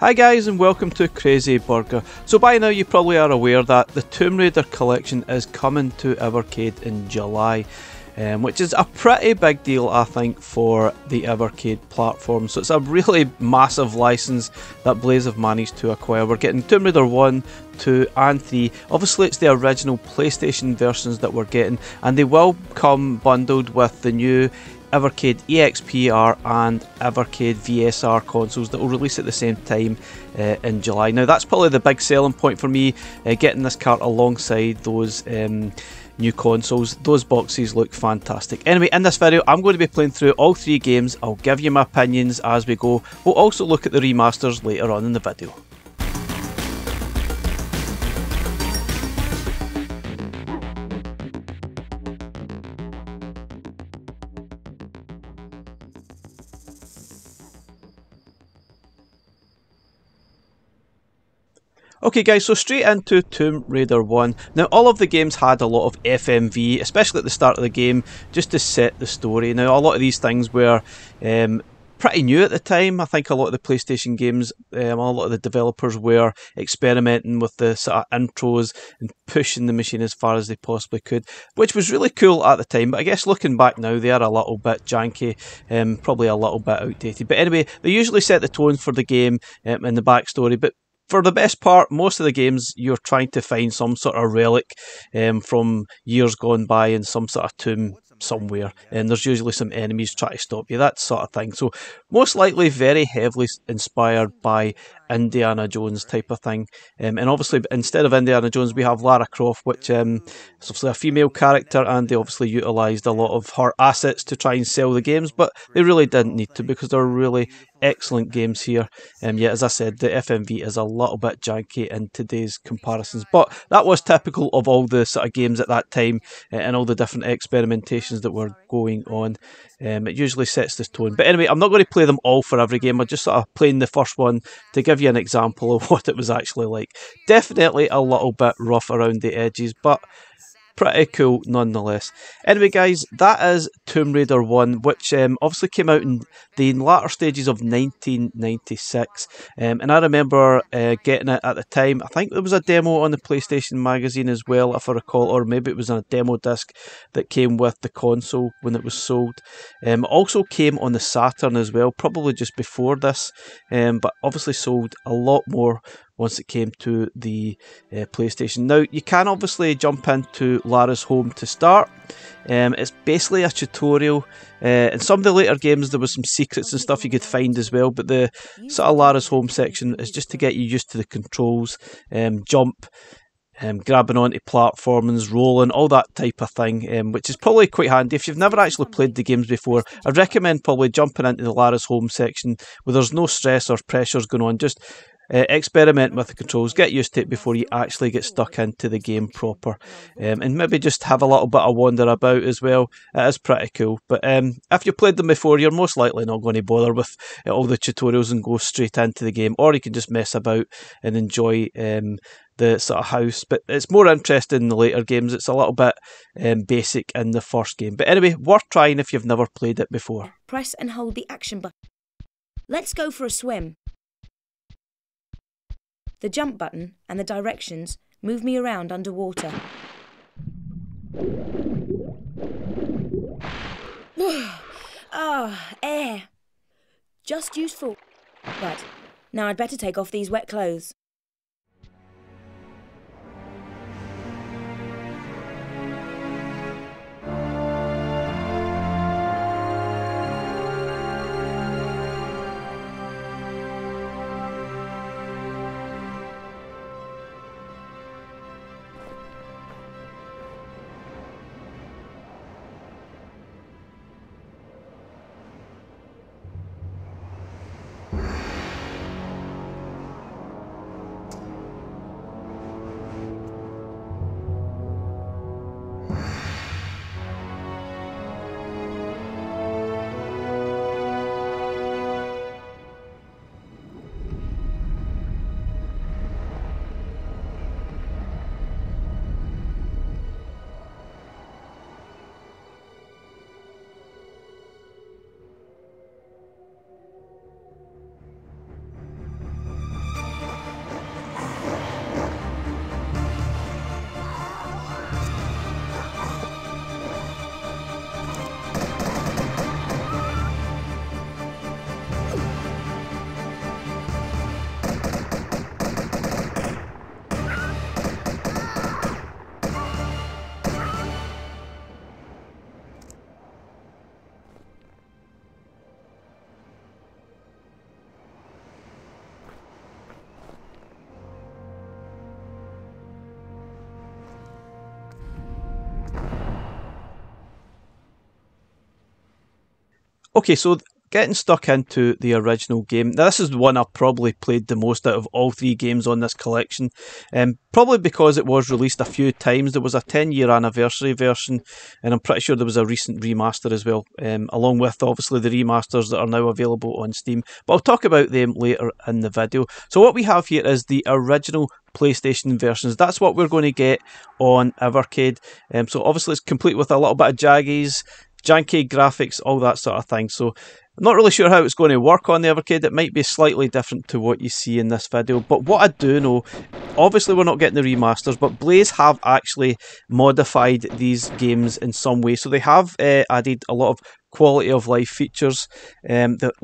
Hi guys and welcome to Crazy Burger. So by now you probably are aware that the Tomb Raider collection is coming to Evercade in July, which is a pretty big deal I think for the Evercade platform. So it's a really massive license that Blaze have managed to acquire. We're getting Tomb Raider 1, 2 and 3. Obviously it's the original PlayStation versions that we're getting, and they will come bundled with the new Evercade EXPR and Evercade VSR consoles that will release at the same time in July. Now that's probably the big selling point for me, getting this cart alongside those new consoles. Those boxes look fantastic. Anyway, in this video I'm going to be playing through all three games. I'll give you my opinions as we go. We'll also look at the remasters later on in the video. Okay guys, so straight into Tomb Raider 1. Now all of the games had a lot of FMV, especially at the start of the game, just to set the story. Now a lot of these things were pretty new at the time. I think a lot of the PlayStation games, a lot of the developers were experimenting with the sort of intros and pushing the machine as far as they possibly could, which was really cool at the time. But I guess looking back now, they are a little bit janky, probably a little bit outdated. But anyway, they usually set the tone for the game and the backstory. But for the best part, most of the games you're trying to find some sort of relic from years gone by in some sort of tomb somewhere, and there's usually some enemies trying to stop you, that sort of thing. So most likely very heavily inspired by Indiana Jones type of thing, and obviously instead of Indiana Jones we have Lara Croft, which is obviously a female character, and they obviously utilised a lot of her assets to try and sell the games, but they really didn't need to because they're really excellent games here. Yeah, as I said, the FMV is a little bit janky in today's comparisons, but that was typical of all the sort of games at that time and all the different experimentations that were going on. It usually sets this tone. But anyway, I'm not going to play them all for every game. I'm just sort of playing the first one to give you an example of what it was actually like. Definitely a little bit rough around the edges, but pretty cool nonetheless. Anyway guys, that is Tomb Raider 1, which obviously came out in the latter stages of 1996, and I remember getting it at the time. I think there was a demo on the PlayStation magazine as well, if I recall, or maybe it was on a demo disc that came with the console when it was sold. It also came on the Saturn as well, probably just before this, but obviously sold a lot more once it came to the PlayStation. Now, you can obviously jump into Lara's home to start. It's basically a tutorial. In some of the later games there was some secrets and stuff you could find as well, but the sort of Lara's home section is just to get you used to the controls, jump, grabbing onto platforms, rolling, all that type of thing, which is probably quite handy. If you've never actually played the games before, I'd recommend probably jumping into the Lara's home section where there's no stress or pressures going on. Just experiment with the controls, get used to it before you actually get stuck into the game proper, and maybe just have a little bit of wander about as well. It is pretty cool, but if you've played them before, you're most likely not going to bother with all the tutorials and go straight into the game, or you can just mess about and enjoy the sort of house. But it's more interesting in the later games. It's a little bit basic in the first game, but anyway, worth trying if you've never played it before. Press and hold the action button. Let's go for a swim. The jump button and the directions move me around underwater. Air. Just useful. Right, now I'd better take off these wet clothes. Okay, so getting stuck into the original game. Now, this is the one I've probably played the most out of all three games on this collection. Probably because it was released a few times. There was a 10-year anniversary version, and I'm pretty sure there was a recent remaster as well, along with obviously the remasters that are now available on Steam. But I'll talk about them later in the video. So what we have here is the original PlayStation versions. That's what we're going to get on Evercade. So obviously it's complete with a little bit of jaggies, janky graphics, all that sort of thing. So I'm not really sure how it's going to work on the Evercade. It might be slightly different to what you see in this video. But what I do know, obviously we're not getting the remasters, but Blaze have actually modified these games in some way. So they have added a lot of quality of life features,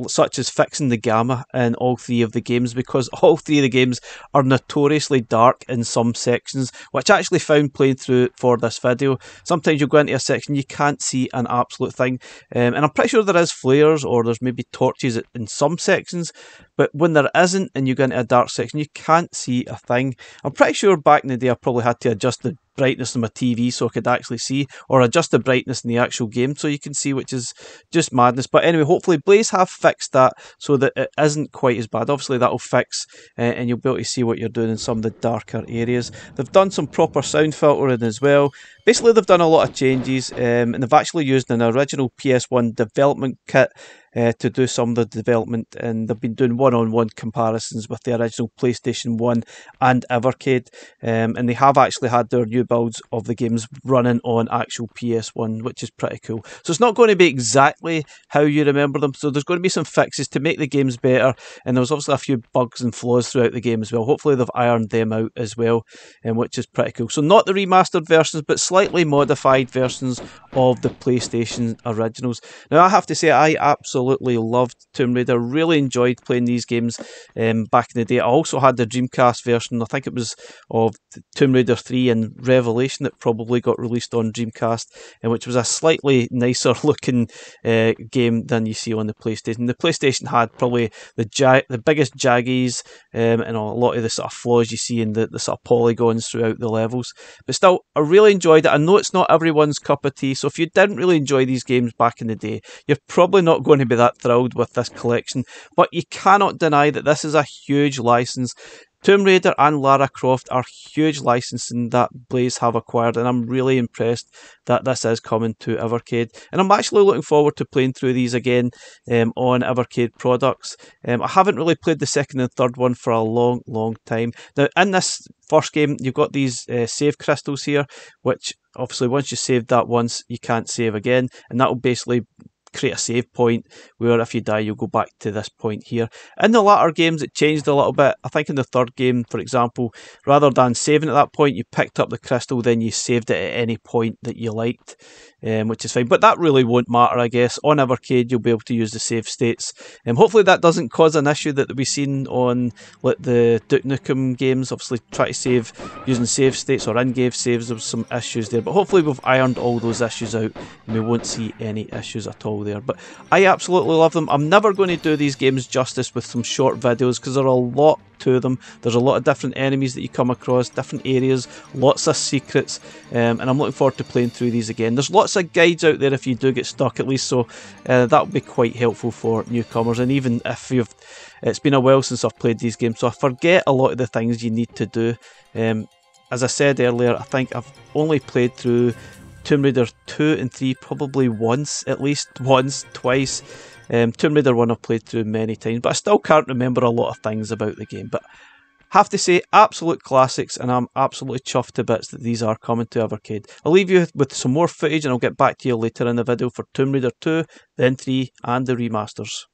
such as fixing the gamma in all three of the games, because all three of the games are notoriously dark in some sections, which I actually found playing through for this video. Sometimes you'll go into a section, you can't see an absolute thing, and I'm pretty sure there is flares or there's maybe torches in some sections, but when there isn't and you go into a dark section, you can't see a thing. I'm pretty sure back in the day I probably had to adjust the brightness on my TV so I could actually see, or adjust the brightness in the actual game so you can see, which is just madness. But anyway, hopefully Blaze have fixed that so that it isn't quite as bad. Obviously that'll fix and you'll be able to see what you're doing in some of the darker areas. They've done some proper sound filtering as well. Basically they've done a lot of changes, and they've actually used an original PS1 development kit to do some of the development, and they've been doing one-on-one comparisons with the original PlayStation 1 and Evercade, and they have actually had their new builds of the games running on actual PS1, which is pretty cool. So it's not going to be exactly how you remember them, so there's going to be some fixes to make the games better, and there was obviously a few bugs and flaws throughout the game as well. Hopefully they've ironed them out as well, which is pretty cool. So not the remastered versions, but slightly modified versions of the PlayStation originals. Now I have to say, I absolutely loved Tomb Raider, really enjoyed playing these games back in the day. I also had the Dreamcast version, I think it was of Tomb Raider 3 and Revelation, that probably got released on Dreamcast, which was a slightly nicer looking game than you see on the PlayStation. The PlayStation had probably the biggest jaggies and a lot of the sort of flaws you see in the sort of polygons throughout the levels. But still, I really enjoyed it. I know it's not everyone's cup of tea, so if you didn't really enjoy these games back in the day, you're probably not going to be that thrilled with this collection. But you cannot deny that this is a huge license. Tomb Raider and Lara Croft are huge licensing that Blaze have acquired, and I'm really impressed that this is coming to Evercade. And I'm actually looking forward to playing through these again on Evercade products. I haven't really played the second and third one for a long time. Now, in this first game, you've got these save crystals here, which obviously once you save that once, you can't save again, and that will basically create a save point where if you die you'll go back to this point here. In the latter games it changed a little bit. I think in the third game, for example, rather than saving at that point, you picked up the crystal, then you saved it at any point that you liked, which is fine, but that really won't matter, I guess. On Evercade you'll be able to use the save states, and hopefully that doesn't cause an issue that we've seen on like the Duke Nukem games. Obviously try to save using save states or in-game saves, there was some issues there, but hopefully we've ironed all those issues out and we won't see any issues at all there. But I absolutely love them. I'm never going to do these games justice with some short videos because there are a lot to them. There's a lot of different enemies that you come across, different areas, lots of secrets, and I'm looking forward to playing through these again. There's lots of guides out there if you do get stuck at least, so that will be quite helpful for newcomers, and even if it's been a while since I've played these games, so I forget a lot of the things you need to do. As I said earlier, I think I've only played through Tomb Raider 2 and 3 probably once, at least once, twice. Tomb Raider 1 I've played through many times, but I still can't remember a lot of things about the game. But have to say, absolute classics, and I'm absolutely chuffed to bits that these are coming to Evercade. I'll leave you with some more footage and I'll get back to you later in the video for Tomb Raider 2, then 3 and the remasters.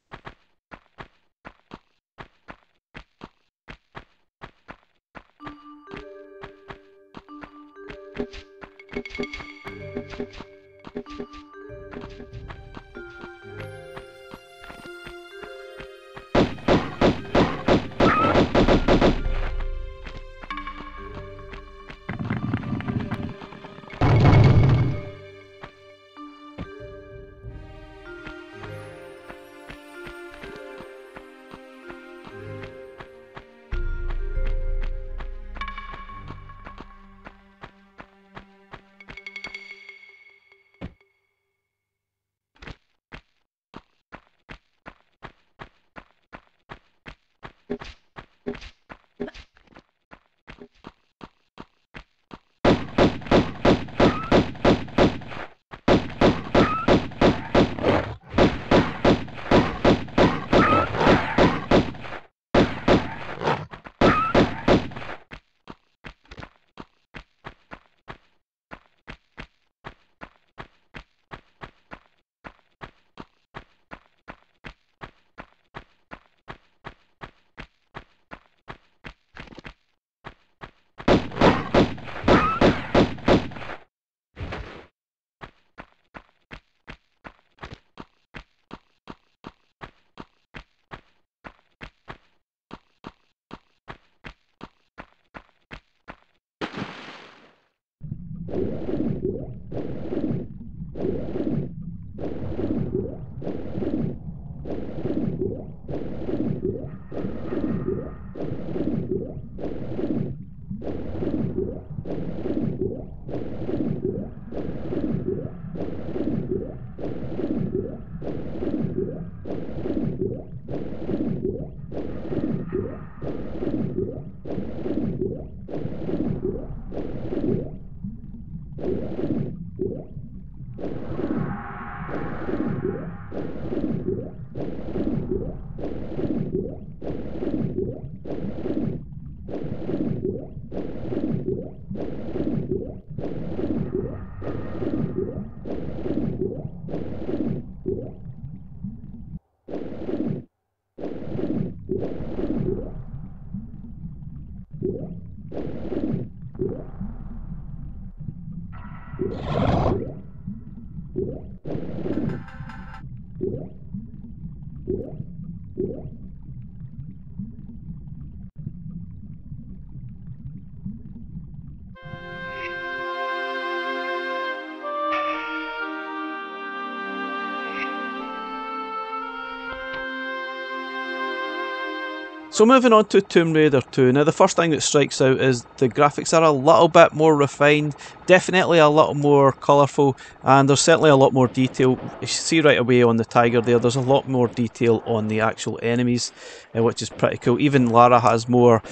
So moving on to Tomb Raider 2. Now the first thing that strikes out is the graphics are a little bit more refined, definitely a little more colourful, and there's certainly a lot more detail. You see right away on the tiger there's a lot more detail on the actual enemies, which is pretty cool. Even Lara has more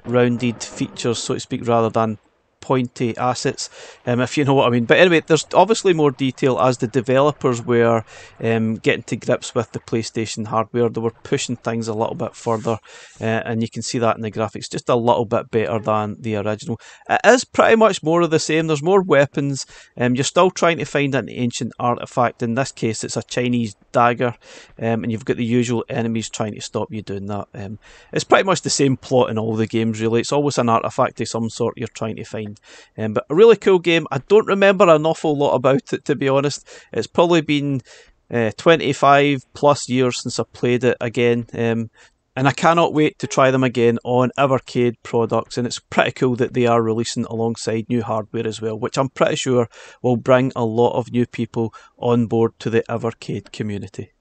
rounded features, so to speak, rather than pointy assets, if you know what I mean. But anyway, there's obviously more detail as the developers were getting to grips with the PlayStation hardware. They were pushing things a little bit further, and you can see that in the graphics, just a little bit better than the original. It is pretty much more of the same. There's more weapons. You're still trying to find an ancient artifact. In this case, it's a Chinese dagger, and you've got the usual enemies trying to stop you doing that. It's pretty much the same plot in all the games, really. It's always an artifact of some sort you're trying to find. But a really cool game. I don't remember an awful lot about it, to be honest. It's probably been 25 plus years since I played it again. And I cannot wait to try them again on Evercade products, and it's pretty cool that they are releasing alongside new hardware as well, which I'm pretty sure will bring a lot of new people on board to the Evercade community.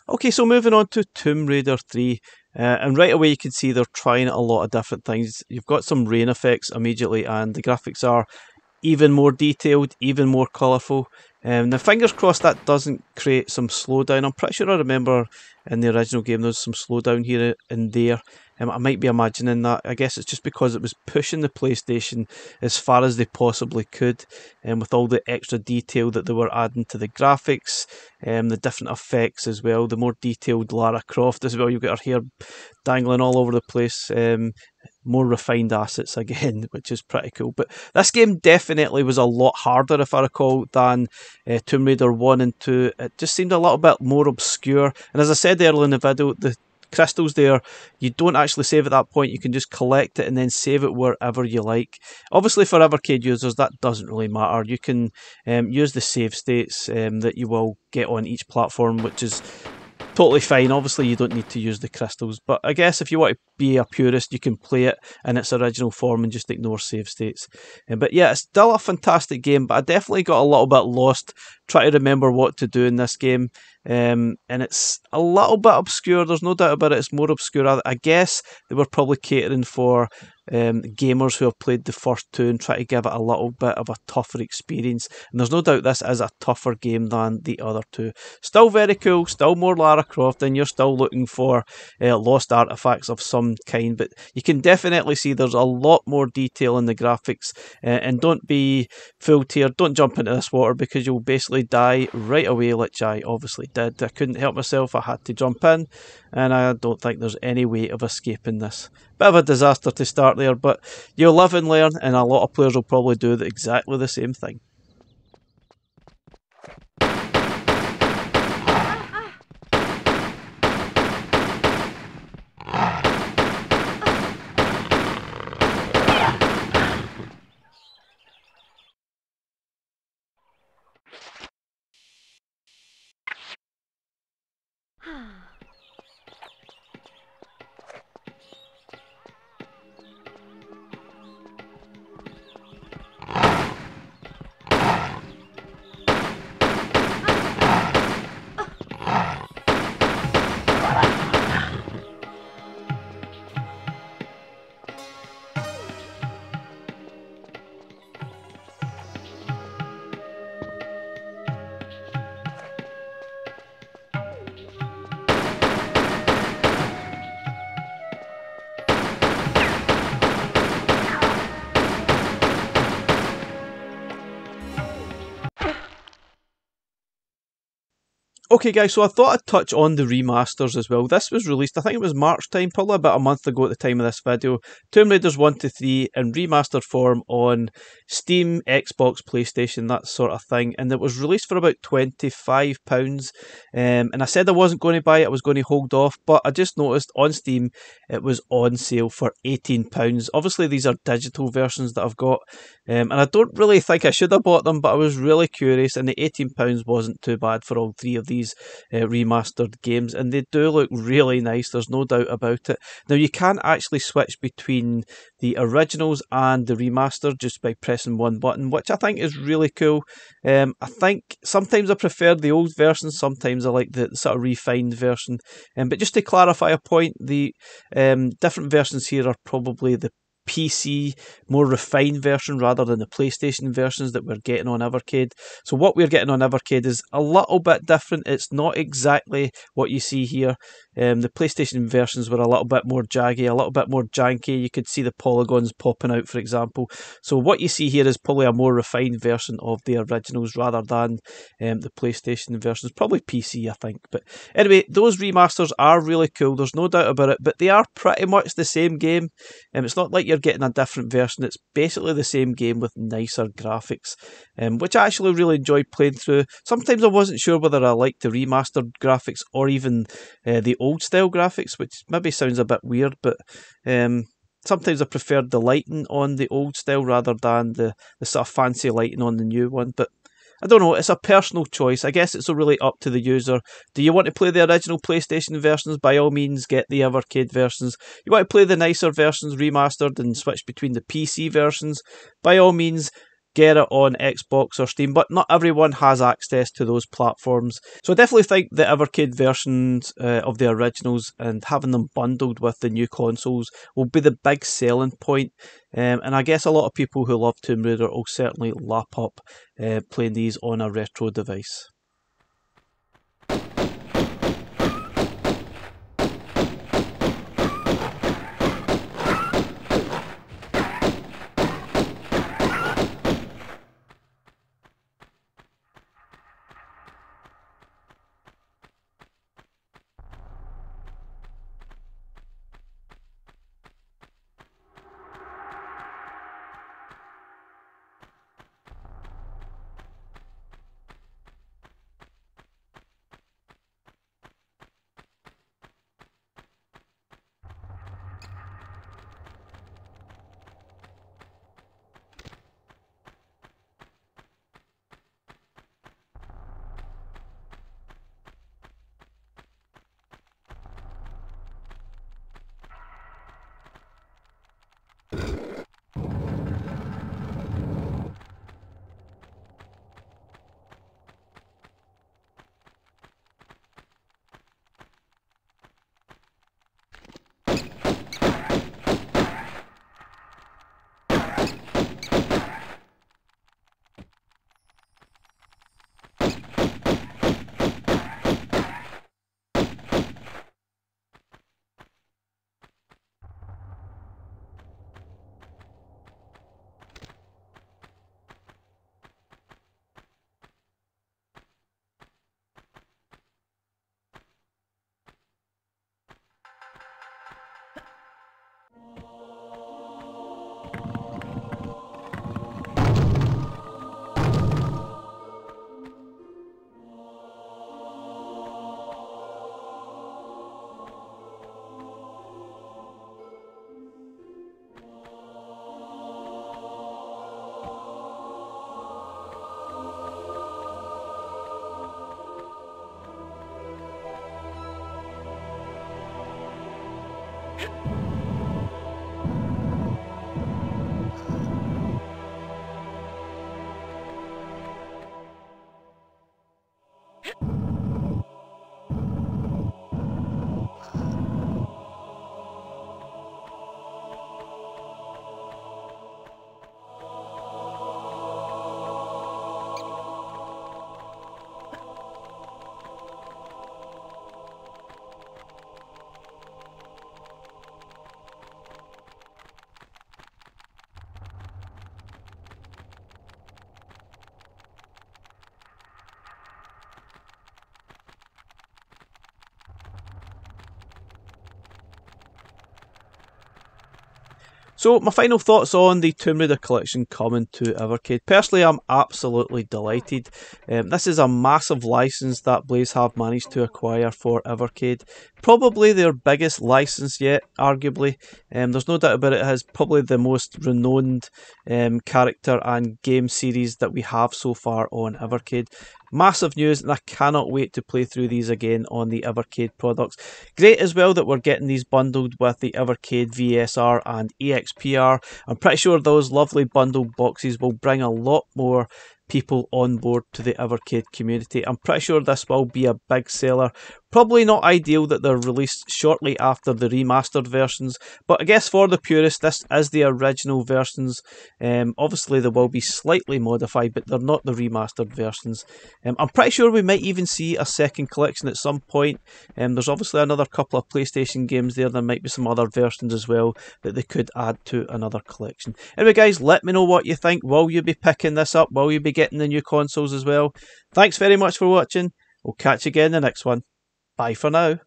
Okay, so moving on to Tomb Raider 3. And right away you can see they're trying a lot of different things. You've got some rain effects immediately, and the graphics are even more detailed, even more colourful. Now, fingers crossed that doesn't create some slowdown. I'm pretty sure I remember in the original game there's some slowdown here and there. I might be imagining that. I guess it's just because it was pushing the PlayStation as far as they possibly could, and with all the extra detail that they were adding to the graphics, the different effects as well, the more detailed Lara Croft as well. You've got her hair dangling all over the place. More refined assets again, which is pretty cool. But this game definitely was a lot harder, if I recall, than Tomb Raider 1 and 2. It just seemed a little bit more obscure. And as I said earlier in the video, the crystals there, you don't actually save at that point. You can just collect it and then save it wherever you like. Obviously, for Evercade users, that doesn't really matter. You can use the save states that you will get on each platform, which is totally fine. Obviously, you don't need to use the crystals, but I guess if you want to be a purist, you can play it in its original form and just ignore save states. But yeah, it's still a fantastic game, but I definitely got a little bit lost trying to remember what to do in this game. And it's a little bit obscure, there's no doubt about it. It's more obscure. I guess they were probably catering for gamers who have played the first two and try to give it a little bit of a tougher experience. And there's no doubt this is a tougher game than the other two. Still very cool, still more Lara Croft, and you're still looking for lost artifacts of some kind. But you can definitely see there's a lot more detail in the graphics. And don't be fooled here, don't jump into this water because you'll basically die right away, which I obviously did. I couldn't help myself, I had to jump in, and I don't think there's any way of escaping this. Bit of a disaster to start there, but you'll live and learn, and a lot of players will probably do exactly the same thing. Okay, guys, so I thought I'd touch on the remasters as well. This was released, I think it was March time, probably about a month ago at the time of this video. Tomb Raiders 1 to 3 in remastered form on Steam, Xbox, PlayStation, that sort of thing. And it was released for about £25. And I said I wasn't going to buy it, I was going to hold off. But I just noticed on Steam it was on sale for £18. Obviously, these are digital versions that I've got. And I don't really think I should have bought them, but I was really curious. And the £18 wasn't too bad for all three of these remastered games, and they do look really nice, there's no doubt about it. Now you can actually switch between the originals and the remastered just by pressing one button, which I think is really cool. I think sometimes I prefer the old version, sometimes I like the sort of refined version, but just to clarify a point, the different versions here are probably the PC, more refined version rather than the PlayStation versions that we're getting on Evercade. So what we're getting on Evercade is a little bit different. It's not exactly what you see here. The PlayStation versions were a little bit more jaggy, a little bit more janky. You could see the polygons popping out, for example. So what you see here is probably a more refined version of the originals rather than the PlayStation versions. Probably PC, I think. But anyway, those remasters are really cool. There's no doubt about it. But they are pretty much the same game. It's not like you're getting a different version. It's basically the same game with nicer graphics, which I actually really enjoyed playing through. Sometimes I wasn't sure whether I liked the remastered graphics or even the old style graphics, which maybe sounds a bit weird, but sometimes I preferred the lighting on the old style rather than the sort of fancy lighting on the new one. But I don't know, it's a personal choice. I guess it's really up to the user. Do you want to play the original PlayStation versions? By all means, get the Evercade versions. You want to play the nicer versions remastered and switch between the PC versions? By all means, get it on Xbox or Steam, but not everyone has access to those platforms. So I definitely think the Evercade versions of the originals and having them bundled with the new consoles will be the big selling point. And I guess a lot of people who love Tomb Raider will certainly lap up playing these on a retro device. So my final thoughts on the Tomb Raider collection coming to Evercade. Personally, I'm absolutely delighted. This is a massive license that Blaze have managed to acquire for Evercade. Probably their biggest license yet, arguably. There's no doubt about it. It has probably the most renowned character and game series that we have so far on Evercade. Massive news, and I cannot wait to play through these again on the Evercade products. Great as well that we're getting these bundled with the Evercade VSR and EXPR. I'm pretty sure those lovely bundled boxes will bring a lot more people on board to the Evercade community. I'm pretty sure this will be a big seller. Probably not ideal that they're released shortly after the remastered versions, but I guess for the purists, this is the original versions. Obviously they will be slightly modified, but they're not the remastered versions. I'm pretty sure we might even see a second collection at some point. There's obviously another couple of PlayStation games there. There might be some other versions as well that they could add to another collection. Anyway guys, let me know what you think. Will you be picking this up? Will you be getting the new consoles as well? Thanks very much for watching. We'll catch you again in the next one. Bye for now.